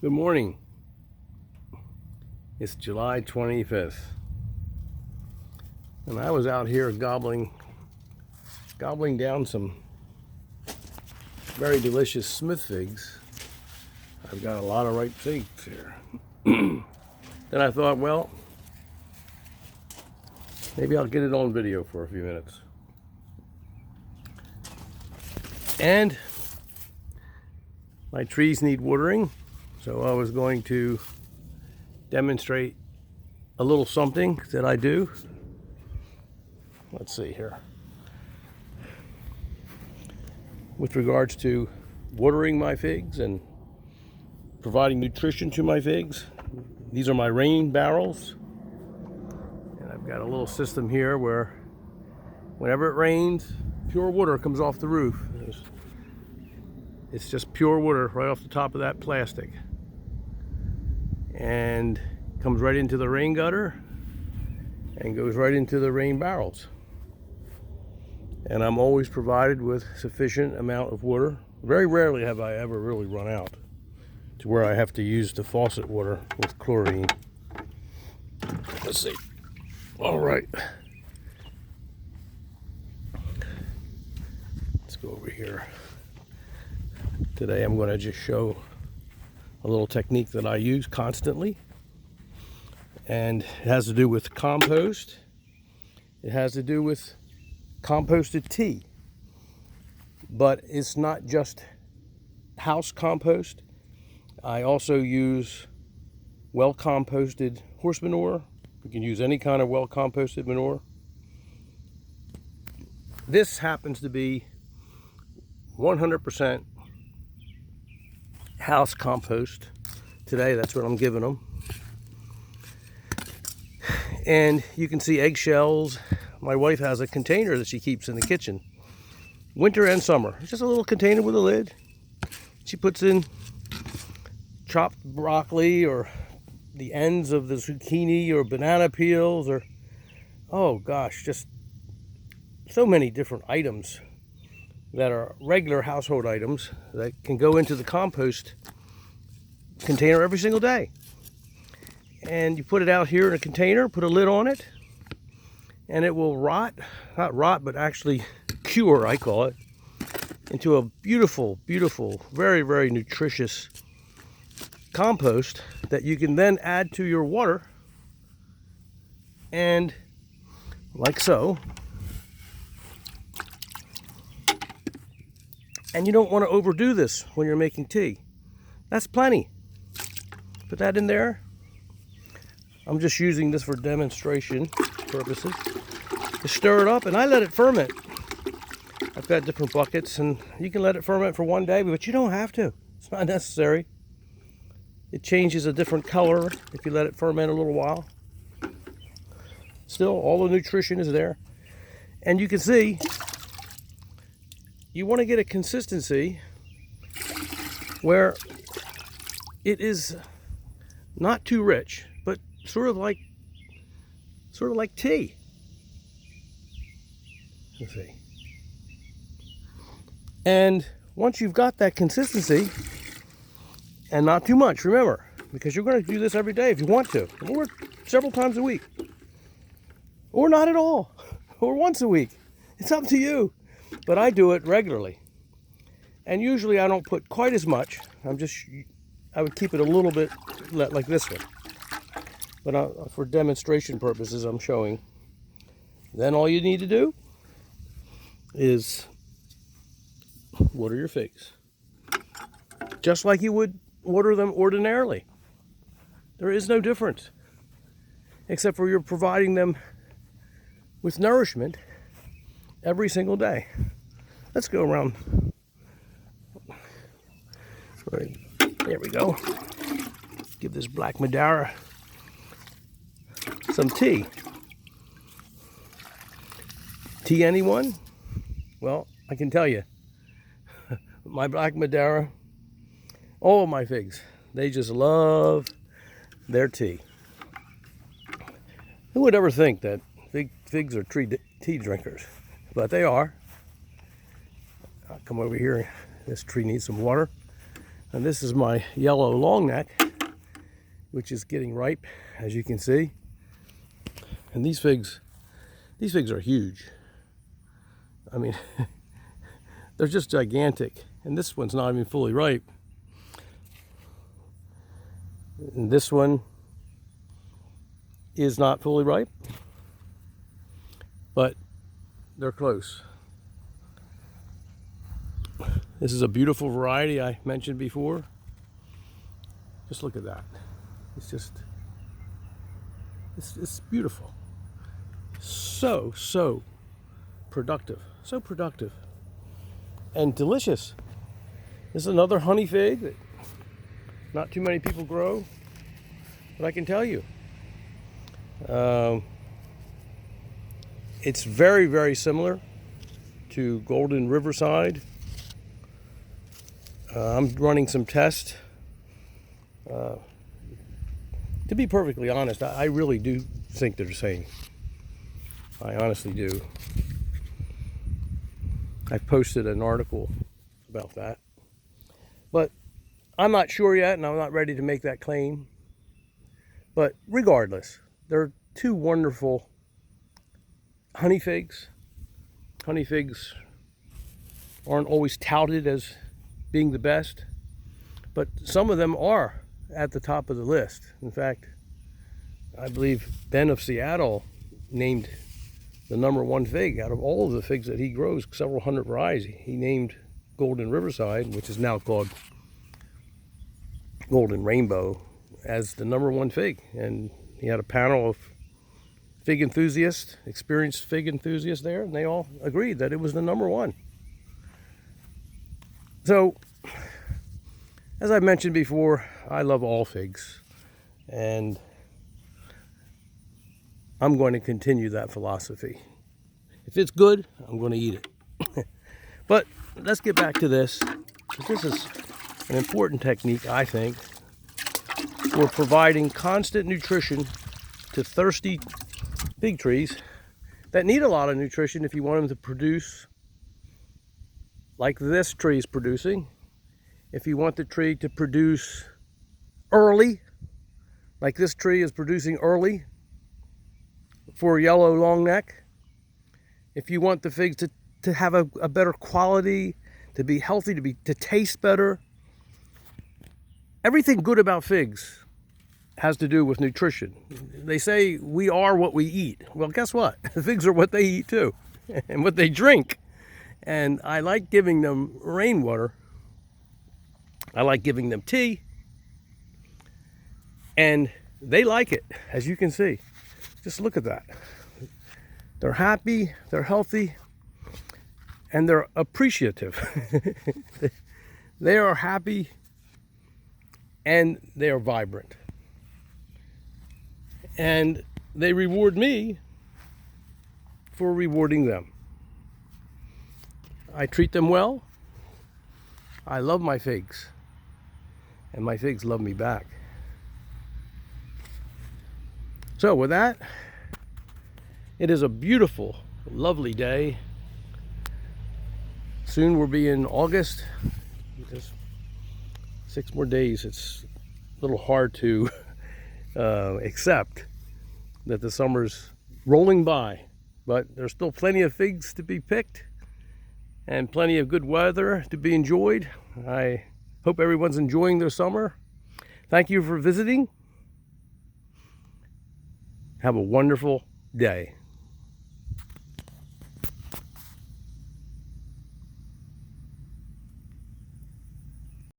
Good morning. It's July 25th. And I was out here gobbling down some very delicious Smith figs. I've got a lot of ripe figs here. Then I thought, well, maybe I'll get it on video for a few minutes. And my trees need watering, so I was going to demonstrate a little something that I do. Let's see here. With regards to watering my figs and providing nutrition to my figs, these are my rain barrels. And I've got a little system here where whenever it rains, pure water comes off the roof. It's just pure water right off the top of that plastic. And comes right into the rain gutter and goes right into the rain barrels. And I'm always provided with sufficient amount of water. Very rarely have I ever really run out to where I have to use the faucet water with chlorine. Let's see. All right. Let's go over here. Today I'm going to just show a little technique that I use constantly. And it has to do with compost. It has to do with composted tea. But it's not just house compost. I also use well-composted horse manure. You can use any kind of well-composted manure. This happens to be 100% house compost. Today, that's what I'm giving them. And you can see eggshells. My wife has a container that she keeps in the kitchen, winter and summer. It's just a little container with a lid. She puts in chopped broccoli or the ends of the zucchini or banana peels or, oh gosh, just so many different items that are regular household items that can go into the compost container every single day. And you put it out here in a container, put a lid on it, and it will rot, not rot, but actually cure, I call it, into a beautiful, beautiful, very, very nutritious compost that you can then add to your water, and like so. And you don't want to overdo this when you're making tea. That's plenty. Put that in there. I'm just using this for demonstration purposes. You stir it up and I let it ferment. I've got different buckets and you can let it ferment for one day, but you don't have to. It's not necessary. It changes a different color if you let it ferment a little while. Still, all the nutrition is there. And you can see, you want to get a consistency where it is not too rich, but sort of like tea. Let's see. And once you've got that consistency, and not too much, remember, because you're going to do this every day if you want to, or several times a week, or not at all, or once a week. It's up to you. But I do it regularly. And usually I don't put quite as much. I would keep it a little bit like this one. But for demonstration purposes, I'm showing. Then all you need to do is water your figs. Just like you would water them ordinarily. There is no difference. Except for you're providing them with nourishment every single day. Let's go around. Right, there we go. Give this black Madeira some tea. Tea, anyone? Well, I can tell you, my black Madeira, all my figs, they just love their tea. Who would ever think that figs are tea drinkers? But they are. I'll come over here. This tree needs some water. And this is my yellow long neck, which is getting ripe, as you can see. And these figs are huge. I mean, they're just gigantic. And this one's not even fully ripe. And this one is not fully ripe, but they're close. This is a beautiful variety I mentioned before. Just look at that. It's beautiful. So productive. So productive. And delicious. This is another honey fig that not too many people grow, but I can tell you, it's very, very similar to Golden Riverside. I'm running some tests. To be perfectly honest, I really do think they're the same. I honestly do. I've posted an article about that. But I'm not sure yet, and I'm not ready to make that claim. But regardless, they're two wonderful honey figs. Honey figs aren't always touted as being the best, but some of them are at the top of the list. In fact, I believe Ben of Seattle named the #1 fig out of all of the figs that he grows, several hundred varieties. He named Golden Riverside, which is now called Golden Rainbow, as the #1 fig. And he had a panel of fig enthusiasts, experienced fig enthusiasts there, and they all agreed that it was the #1. So, as I mentioned before, I love all figs, and I'm going to continue that philosophy. If it's good, I'm going to eat it. But let's get back to this. This is an important technique, I think, for providing constant nutrition to thirsty fig trees that need a lot of nutrition if you want them to produce like this tree is producing. If you want the tree to produce early, like this tree is producing early for a yellow long neck. If you want the figs to have a better quality, to be healthy, to taste better. Everything good about figs has to do with nutrition. They say we are what we eat. Well, guess what? The figs are what they eat too, and what they drink. And I like giving them rainwater. I like giving them tea. And they like it, as you can see. Just look at that. They're happy, they're healthy, and they're appreciative. They are happy and they are vibrant. And they reward me for rewarding them. I treat them well. I love my figs, and my figs love me back. So with that, it is a beautiful, lovely day. Soon we'll be in August. Just 6 more days. It's a little hard to accept that the summer's rolling by, but there's still plenty of figs to be picked and plenty of good weather to be enjoyed. I hope everyone's enjoying their summer. Thank you for visiting. Have a wonderful day.